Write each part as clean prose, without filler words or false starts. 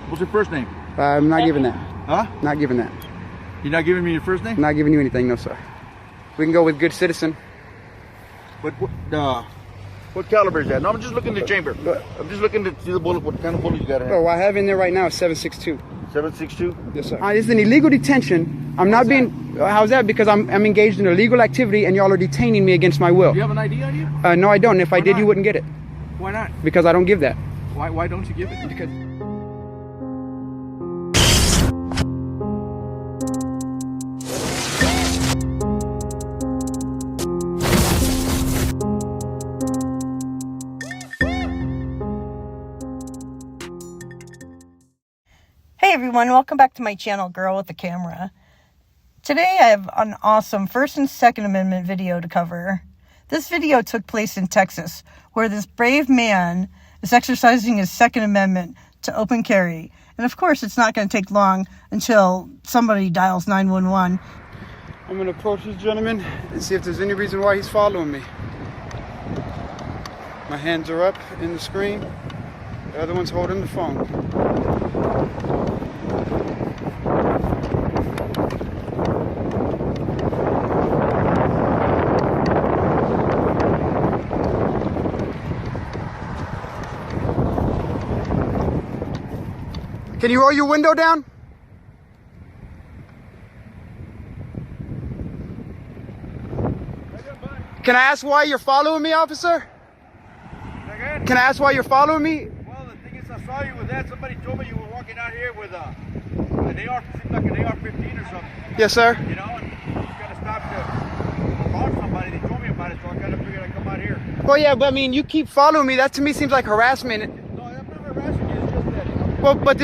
What's your first name? I'm not giving that. Huh? Not giving that. You're not giving me your first name? I'm not giving you anything, no sir. We can go with good citizen. But what caliber is that? No, I'm just looking at the chamber. I'm just looking to see the bullet. What kind of bullet you got in here? Oh, I have in there right now is 7.62. 7.62? Yes, sir. It's an illegal detention. I'm not being. How's that? Because I'm engaged in illegal activity and y'all are detaining me against my will. Do you have an ID on you? No, I don't. If I did, not? you wouldn't get it. Why not? Because I don't give that. Why don't you give it? Because. Hey everyone, welcome back to my channel, Girl with the Camera. Today I have an awesome First and Second Amendment video to cover. This video took place in Texas, where this brave man is exercising his Second Amendment to open carry. And of course, it's not going to take long until somebody dials 911. I'm going to approach this gentleman and see if there's any reason why he's following me. My hands are up in the screen. The other one's holding the phone. Can you roll your window down? Can I ask why you're following me, officer? Again? Can I ask why you're following me? Well, the thing is, I saw you with that. Somebody told me you were walking out here with an AR, seems like an AR-15 or something. Yes, sir. You know, and you gotta stop to call somebody. They told me about it, so I kind of figured I'd come out here. Well, yeah, but I mean, you keep following me. That to me seems like harassment. No, I'm not harassing you. It's just that, you know. Well, but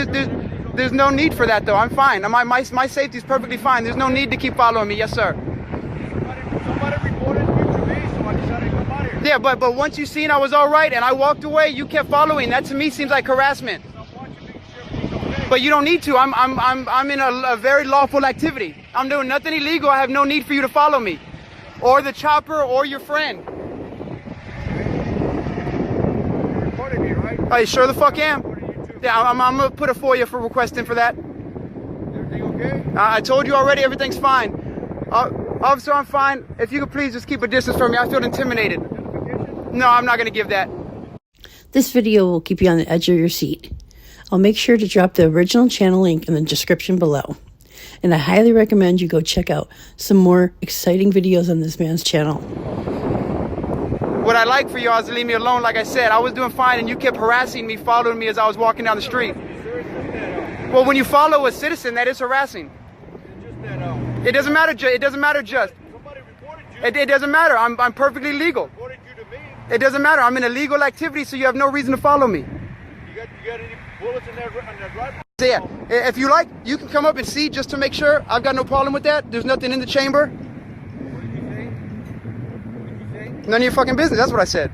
there's no need for that, though. I'm fine. My safety's perfectly fine. There's no need to keep following me. Yes, sir. Somebody reported you to me, so I decided to come out here. Yeah, but once you seen I was all right and I walked away, you kept following. That to me seems like harassment. I'm watching, making sure everything's okay. But you don't need to. I'm in a very lawful activity. I'm doing nothing illegal. I have no need for you to follow me, or the chopper, or your friend. You reported me, right? I sure the fuck am. Reported you too. Yeah, I'm gonna put a FOIA for requesting for that. Everything okay? I told you already. Everything's fine. Officer, I'm fine. If you could please just keep a distance from me. I feel intimidated. No, I'm not gonna give that. This video will keep you on the edge of your seat. I'll make sure to drop the original channel link in the description below. And I highly recommend you go check out some more exciting videos on this man's channel. What I'd like for y'all is to leave me alone. Like I said, I was doing fine and you kept harassing me, following me as I was walking down the street. Well, when you follow a citizen, that is harassing. It doesn't matter. It doesn't matter. Just. Somebody reported you. It doesn't matter. I'm perfectly legal. Reported you to me. It doesn't matter. I'm in illegal activity, so you have no reason to follow me. You got any bullets in that rifle? So yeah, if you like, you can come up and see just to make sure. I've got no problem with that. There's nothing in the chamber. What did you say? What did you say? None of your fucking business. That's what I said.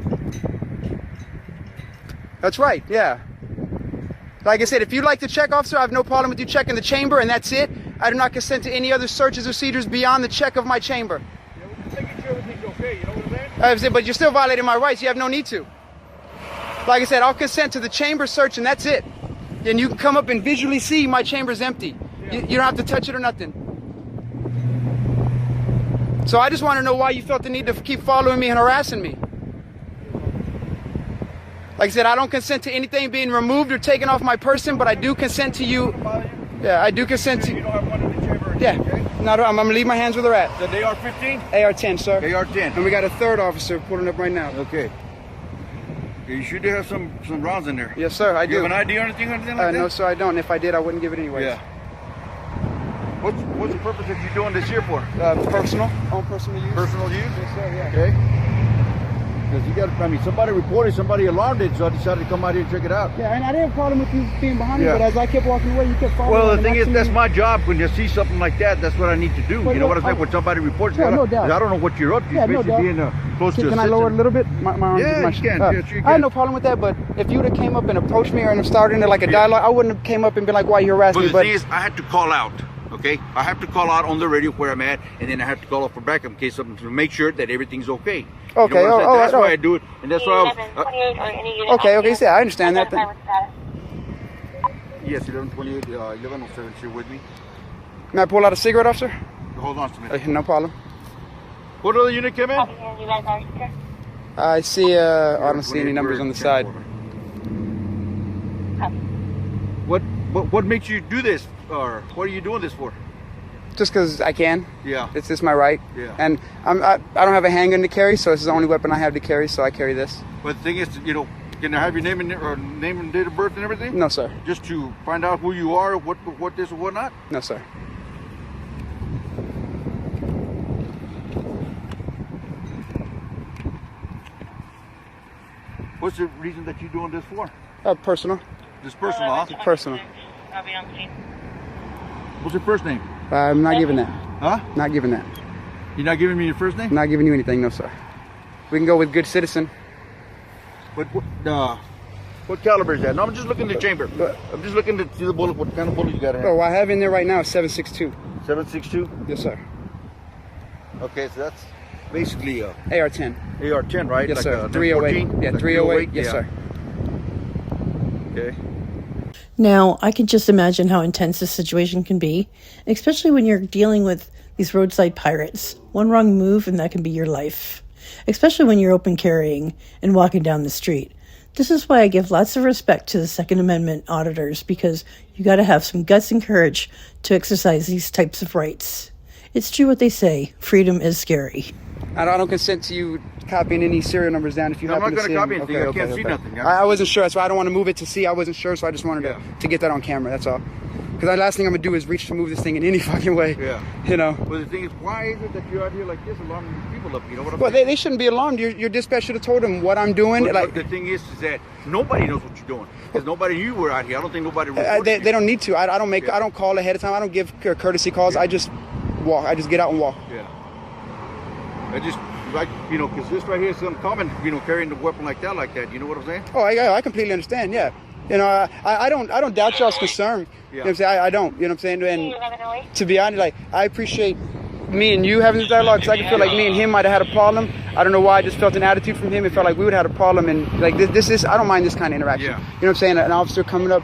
That's right. Yeah. Like I said, if you'd like to check, officer, I have no problem with you checking the chamber, and that's it. I do not consent to any other searches or seizures beyond the check of my chamber. Yeah, we're just making sure everything's okay. You know what I'm saying? But you're still violating my rights. You have no need to. Like I said, I'll consent to the chamber search, and that's it. And you can come up and visually see my chamber's empty. You don't have to touch it or nothing. So I just want to know why you felt the need to keep following me and harassing me. Like I said, I don't consent to anything being removed or taken off my person, but I do consent to you. Yeah, I do consent to. You don't have one in the chamber. Yeah, Okay? no, I'm gonna leave my hands where they're at. The AR-15? AR-10, sir. AR-10. And we got a third officer pulling up right now. Okay. You sure do have some rounds in there. Yes, sir, I Do you do. have an ID or anything like that? No, sir, I don't. If I did, I wouldn't give it anyways. Yeah. What's the purpose of you doing this here for? Personal, own personal use. Personal use? Yes, sir, yeah. Okay. Because you got, I mean, somebody reported, somebody alarmed it, so I decided to come out here and check it out. Yeah, and I didn't have a problem with you being behind me, Yeah. but as I kept walking away, you kept following me. Well, the and thing is, to that's me- my job. When you see something like that, that's what I need to do. Well, You know no, what I'm saying? When somebody reports, yeah, no doubt. I don't know what you're up to. Yeah, no Especially doubt. being close to a Can I lower it a citizen. little bit? My arms, Yeah, my you can. Yeah, sure you I had can. no problem with that, but if you would have came up and approached me or started into like a dialogue, I wouldn't have came up and been like, why you harassing But me? the But thing is, I had to call out. Okay, I have to call out on the radio where I'm at, and then I have to call up for backup in case something to make sure that everything's okay. Okay, You know what I'm saying? oh, That's oh, why oh. I do it, and that's why I was. Okay, yeah, I understand that. Then. Yes, 1128, 1107. You're with me. May I pull out a cigarette, officer? Hold on a minute. No problem. What other unit came in? I see. I don't see any numbers on the side. What makes you do this, or what are you doing this for? Just because I can. Yeah. It's just my right. Yeah. And I don't have a handgun to carry, so this is the only weapon I have to carry, so I carry this. But the thing is, you know, can I have your name and date of birth and everything? No, sir. Just to find out who you are, what this or what not? No, sir. What's the reason that you're doing this for? Personal. This personal, huh? Personal. I'll be on scene. What's your first name? I'm not giving that. Huh? Not giving that. You're not giving me your first name? Not giving you anything, no, sir. We can go with good citizen. But what caliber is that? No, I'm just looking at the chamber. I'm just looking to see the bullet. What kind of bullet you got in Oh, here? I have in there right now 7.62. 7.62. Yes, sir. Okay, so that's basically AR-10. AR-10, right? Yes, Like sir. a 308. 14? Yeah, Like 308. Yes, yeah. sir. Okay. Now, I can just imagine how intense this situation can be, especially when you're dealing with these roadside pirates. One wrong move and that can be your life, especially when you're open carrying and walking down the street. This is why I give lots of respect to the Second Amendment auditors, because you got to have some guts and courage to exercise these types of rights. It's true what they say, freedom is scary. I don't consent to you copying any serial numbers down if you I'm happen not to see gonna copy them. anything. I can't see nothing. I wasn't sure, so I don't want to move it to see. I wasn't sure, so I just wanted Yeah. to get that on camera, that's all. Because the last thing I'm going to do is reach to move this thing in any fucking way. Yeah. You know? Well, the thing is, why is it that you're out here like this alarming these people up? You know what I'm Well, saying? they shouldn't be alarmed. Your dispatch should have told them what I'm doing. But the thing is that nobody knows what you're doing. Because nobody knew you were out here. I don't think nobody reported they you. don't need to. I don't make. Yeah. I don't call ahead of time. I don't give courtesy calls. I just walk. I just get out and walk. Yeah. I just, like, you know, because this right here is uncommon, you know, carrying the weapon like that. You know what I'm saying? Oh, I completely understand. Yeah. You know, I don't doubt y'all's concern. You know what I'm saying? I don't. You know what I'm saying? And to be honest, like, I appreciate me and you having this dialogue, because I can feel like me and him might have had a problem. I don't know why. I just felt an attitude from him. It felt like we would have had a problem. And like this is, I don't mind this kind of interaction. Yeah. You know what I'm saying? An officer coming up,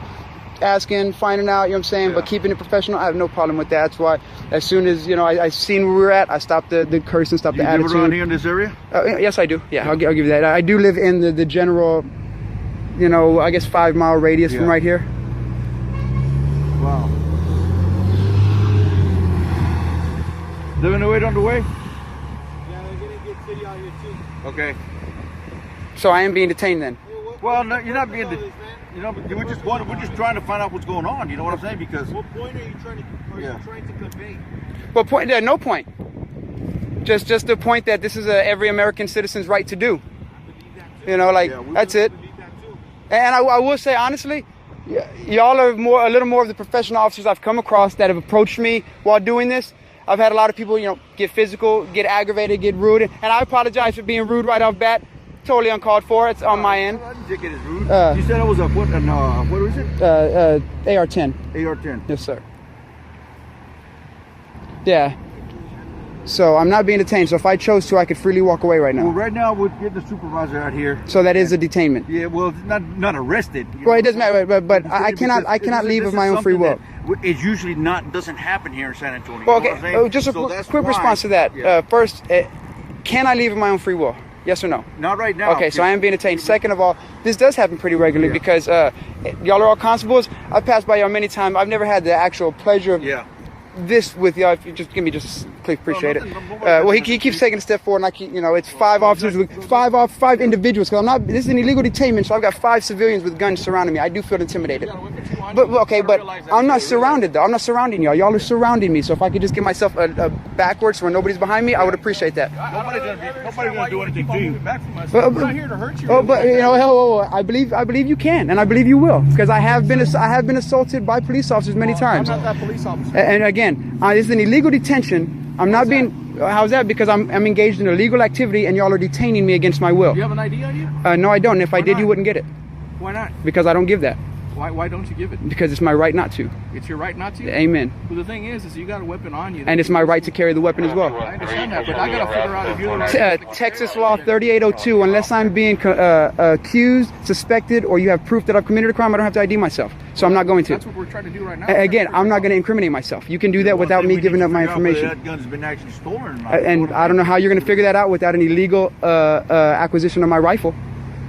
asking, finding out, you know what I'm saying? Yeah. But keeping it professional, I have no problem with that. That's why as soon as, you know, I seen where we were at, I stopped the curse and stopped You the live attitude. around here in this area? Yes, I do. Yeah, I'll give you that. I do live in the general, you know, I guess 5 mile radius from Yeah. right here. Wow. 1108 on the way? Yeah, they're gonna get city out here too. Okay. So I am being detained then. Well, no, you're not being, All this, man. you know, we're just trying to find out what's going on. You know what I'm saying? Because What point are you trying to? Are Yeah. you trying to convey? Well, point. Yeah, no point. Just the point that this is every American citizen's right to do. You know, like Yeah, we that's it. Believe that too. And I will say honestly, y'all are a little more of the professional officers I've come across that have approached me while doing this. I've had a lot of people, you know, get physical, get aggravated, get rude, and I apologize for being rude right off bat. Totally uncalled for. It's on my end. I didn't think it is rude. Uh, you said it was a what? What was it? AR-10. AR-10. Yes, sir. Yeah. So I'm not being detained. So if I chose to, I could freely walk away right Well, now. right now we're getting the supervisor out here. So that is a detainment. Yeah, well, not arrested. you Well, know. it doesn't matter, but I cannot leave of my own free will. It usually doesn't happen here in San Antonio. Well, you know what I'm okay. saying? Just a So that's quick why- response to that. Yeah. First, can I leave of my own free will? Yes or no? Not right now. Okay, so I am being detained. Second of all, this does happen pretty regularly Yeah. because y'all are all constables. I've passed by y'all many times. I've never had the actual pleasure of Yeah. this with y'all. If you just give me just please appreciate it. nothing- Well, he keeps taking a step forward, and I keep, you know, it's 5 officers with 5 individuals. Because I'm not. This is an illegal detainment, so I've got 5 civilians with guns surrounding me. I do feel intimidated. But okay, but I'm not surrounded though. I'm not surrounding y'all. Y'all are surrounding me. So if I could just get myself a backwards where nobody's behind me, I would appreciate that. Nobody's gonna do anything to you. I'm not here to hurt you. Oh, but you know, I believe you can, and I believe you will, because I have been assaulted by police officers many times. I'm not that police officer. And again, this is an illegal detention. I'm not being. How's that? Because I'm engaged in illegal activity, and y'all are detaining me against my will. Do you have an ID on you? No, I don't. And if I did, not? you wouldn't get it Why not? because I don't give that. Why don't you give it? Because it's my right not to. It's your right not to. Amen. Well, the thing is you got a weapon on you. And it's my right to carry the weapon as well. I understand that, but I gotta figure out if you're Texas law 3802, unless I'm being accused, suspected, or you have proof that I've committed a crime, I don't have to ID myself. So I'm not going to. That's what we're trying to do right now. Again, I'm not going to incriminate myself. You can do that without me giving up my information. That gun's been actually stolen. And I don't know how you're going to figure that out without an illegal acquisition of my rifle.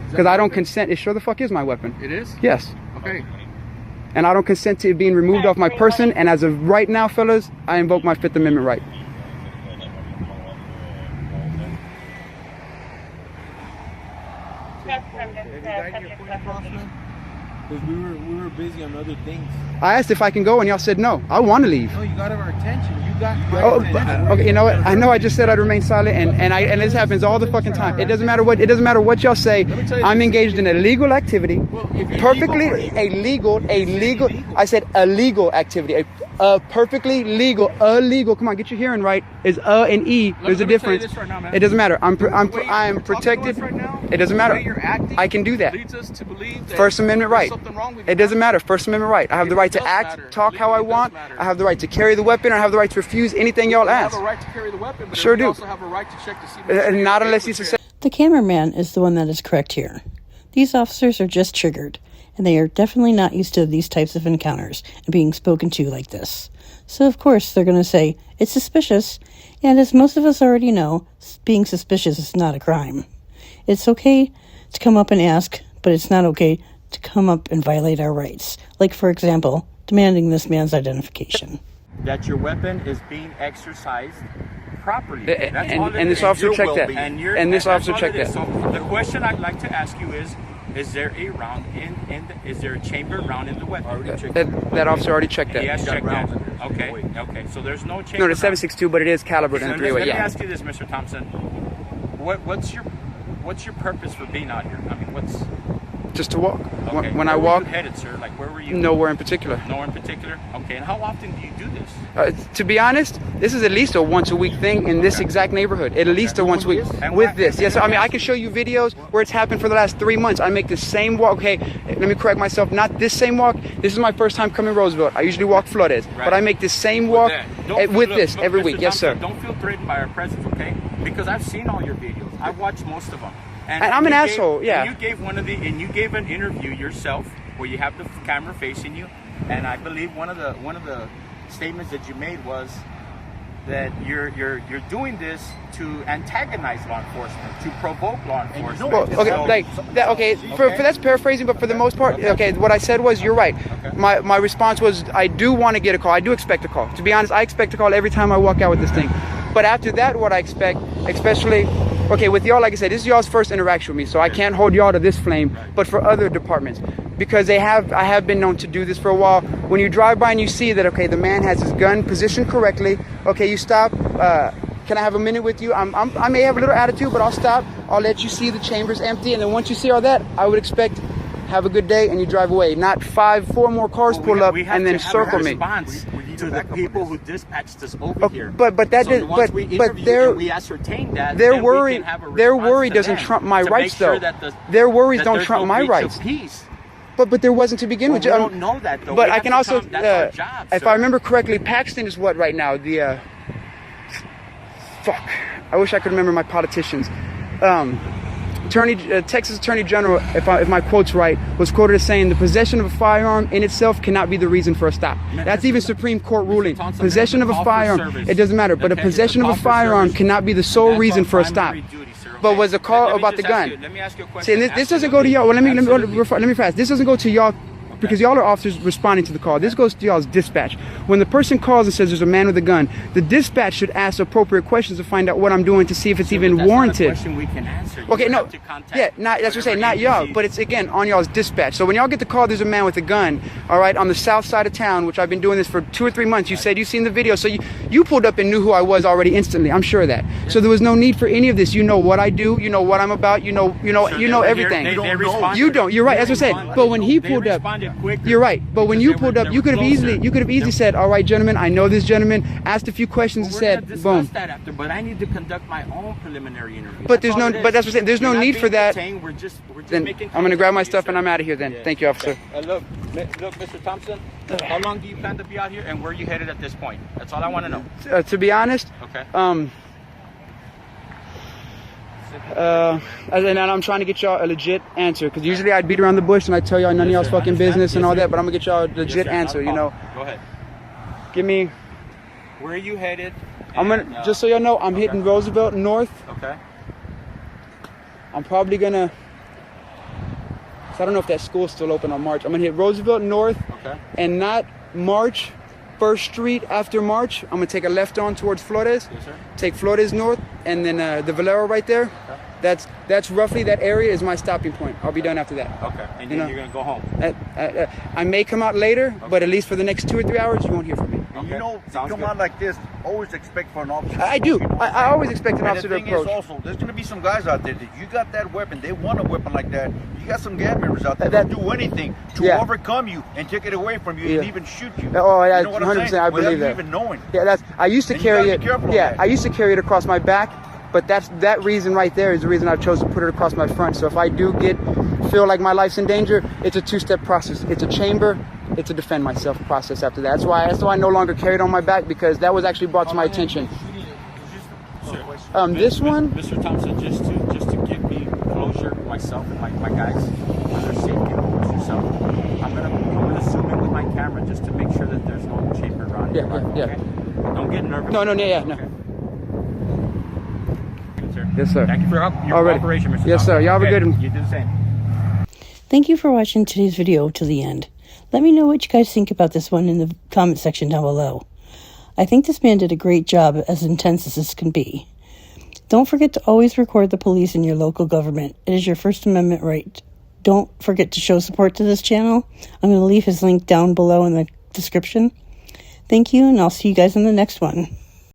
Because I don't consent. It sure the fuck is my weapon. It is? Yes. Okay. And I don't consent to it being removed off my person. And as of right now, fellas, I invoke my Fifth Amendment right. Because we were busy on other things. I asked if I can go and y'all said no. I want to leave. No, you got our attention. You got my attention. Okay, you know what? I know I just said I'd remain silent, and this happens all the fucking time. It doesn't matter what y'all say. I'm engaged in a legal activity, perfectly illegal. I said illegal activity, a perfectly legal, illegal. Come on, get your hearing right. Is and e. There's a difference. It doesn't matter. I'm protected. It doesn't matter. I can do that. First Amendment right. It doesn't matter. First Amendment right. I have the right to act, talk how I want. I have the right to carry the weapon. I have the right to refuse anything y'all ask. You have a right to carry the weapon, but Sure you do. also have a right to check to see Not unless you suspect. The cameraman is the one that is correct here. These officers are just triggered, and they are definitely not used to these types of encounters and being spoken to like this. So of course they're going to say, it's suspicious, and as most of us already know, being suspicious is not a crime. It's okay to come up and ask, but it's not okay to come up and violate our rights. Like, for example, demanding this man's identification. That your weapon is being exercised properly. That's all it And this is. officer checked that. And this that's officer all checked it is. that. So the question I'd like to ask you is there a round is there a chamber round in the weapon? That officer already checked He that. has checked that. Okay. So there's no chamber. No, the 7.62, but it is calibrated in So a 3-way. let me Yeah. ask you this, Mr. Thompson. What's your purpose for being out here? I mean, what's Just to walk. okay. When I where walk, were you headed, sir? Like, where were you? nowhere in particular. Nowhere in particular. Okay. And how often do you do this? To be honest, this is at least a once a week thing in this exact neighborhood. At least a once a week. And With what- this. Yes, I mean, I can show you videos where it's happened for the last 3 months. I make the same walk. Okay, let me correct myself. Not this same walk. This is my first time coming to Roosevelt. I usually walk Flores. But I make the same walk with this every week. Yes, sir. Don't feel threatened by our presence, okay? Because I've seen all your videos. I've watched most of them. And I'm an you asshole, yeah. And you gave an interview yourself where you have the camera facing you, and I believe one of the statements that you made was that you're doing this to antagonize law enforcement, to provoke law enforcement. Well, okay, So- like that. Okay, for that's paraphrasing, but for the most part, okay. What I said was, you're right. My response was, I do want to get a call. I do expect a call. To be honest, I expect a call every time I walk out with this thing. But after that, what I expect, especially, okay, with y'all, like I said, this is y'all's first interaction with me, so I can't hold y'all to this flame. But for other departments, because I have been known to do this for a while. When you drive by and you see that, okay, the man has his gun positioned correctly. Okay, you stop. Can I have a minute with you? I may have a little attitude, but I'll stop. I'll let you see the chambers empty, and then once you see all that, I would expect, have a good day, and you drive away. Not 4 more cars pull up and then circle me. To the people who dispatched us over here. But that so did, once but we but interview their and we ascertain that their then we worry can have a their response worry to doesn't them trump my to rights make sure though. that Their worries that don't there's trump no my breach rights. of peace. But there wasn't to begin Well, with. we don't know that though. But We I have can to also, come- that's our job, if sir. I remember correctly, Paxton is what right now? Fuck. I wish I could remember my politicians. Texas Attorney General, if my quote's right, was quoted as saying the possession of a firearm in itself cannot be the reason for a stop. That's even Supreme Court ruling. Thompson, Possession of a call for firearm, service. it doesn't matter, but a Okay, possession it's a of a call for firearm service. cannot be the sole That's reason our for a stop. primary duty, sir, But okay? was the call Let me about the just ask gun? you- Let me ask you a question. See, and this doesn't go to y'all. Well, let Absolutely. me fast. This doesn't go to y'all because y'all are officers responding to the call. This goes to y'all's dispatch. When the person calls and says there's a man with a gun, the dispatch should ask appropriate questions to find out what I'm doing to see if it's even That's not a warranted. question we can answer. You Okay, no, have to contact yeah, not that's what I'm saying, not whatever y'all, agency. but it's again on y'all's dispatch. So when y'all get the call, there's a man with a gun, all right, on the south side of town, which I've been doing this for 2 or 3 months. You said you seen the video, so you pulled up and knew who I was already instantly. I'm sure of that. So there was no need for any of this. You know what I do, you know what I'm about, you know everything. They responded. You don't. You're right. That's what I said. But when he pulled up, you're right. But when you pulled up, you could have easily said, "All right, gentlemen, I know this gentleman." Asked a few questions and said, "Boom." That after, but I need to conduct my own preliminary interview. But there's no. But that's what I'm saying. There's no need for that. We're just Then making I'm gonna grab my contact stuff with and you, I'm out of here. Then sir. thank you, officer. I love. Look, Mr. Thompson, how long do you plan to be out here, and where are you headed at this point? That's all I want to know. To be honest, Okay. And I'm trying to get y'all a legit answer, because usually I'd beat around the bush and I'd tell y'all none of y'all's fucking business and all that, but I'm gonna get y'all a legit answer, you know. Go ahead. Give me, Where are you headed? I'm gonna, just so y'all know, I'm hitting Roosevelt North. Okay. I'm probably gonna, so I don't know if that school's still open on March. I'm gonna hit Roosevelt North Okay. and not March, 1st Street after March. I'm gonna take a left on towards Flores. Yes, sir. Take Flores North, and then the Valero right there. Okay. That's roughly, that area is my stopping point. I'll be done after that. Okay. And You then know. you're gonna go home. I may come out later, but at least for the next 2 or 3 hours, you won't hear from me. And Okay. you know, if you Sounds come good. out like this, always expect for an officer. I do. You know? I always expect an And officer the to thing approach. is also, there's gonna be some guys out there that you got that weapon, they want a weapon like that. You got some gang members out there that do anything to Yeah. overcome you and take it away from you Yeah. and even shoot you. Oh, yeah, You know what I'm 100%, saying? I Without believe you that. even knowing. Yeah, I used to And you carry gotta it. be careful of Yeah, that. I used to carry it across my back, but that reason right there is the reason I chose to put it across my front. So if I do feel like my life's in danger, it's a 2-step process. It's a chamber, it's a defend myself process after that. That's why I no longer carry it on my back, because that was actually brought to my attention. Sir. This one, Mr. Thompson, just to give me closure myself and my guys on their safety and yourself. I'm gonna zoom in with my camera just to make sure that there's no chamber around Yeah, here. yeah. Okay? Don't get nervous. No. Okay. Sir. Yes, sir. Thank you for your Alrighty. cooperation, Mr. Yes, Thompson. sir. Y'all have a Okay, good one. You do the same. Thank you for watching today's video to the end. Let me know what you guys think about this one in the comment section down below. I think this man did a great job, as intense as this can be. Don't forget to always record the police in your local government. It is your First Amendment right. Don't forget to show support to this channel. I'm going to leave his link down below in the description. Thank you, and I'll see you guys in the next one.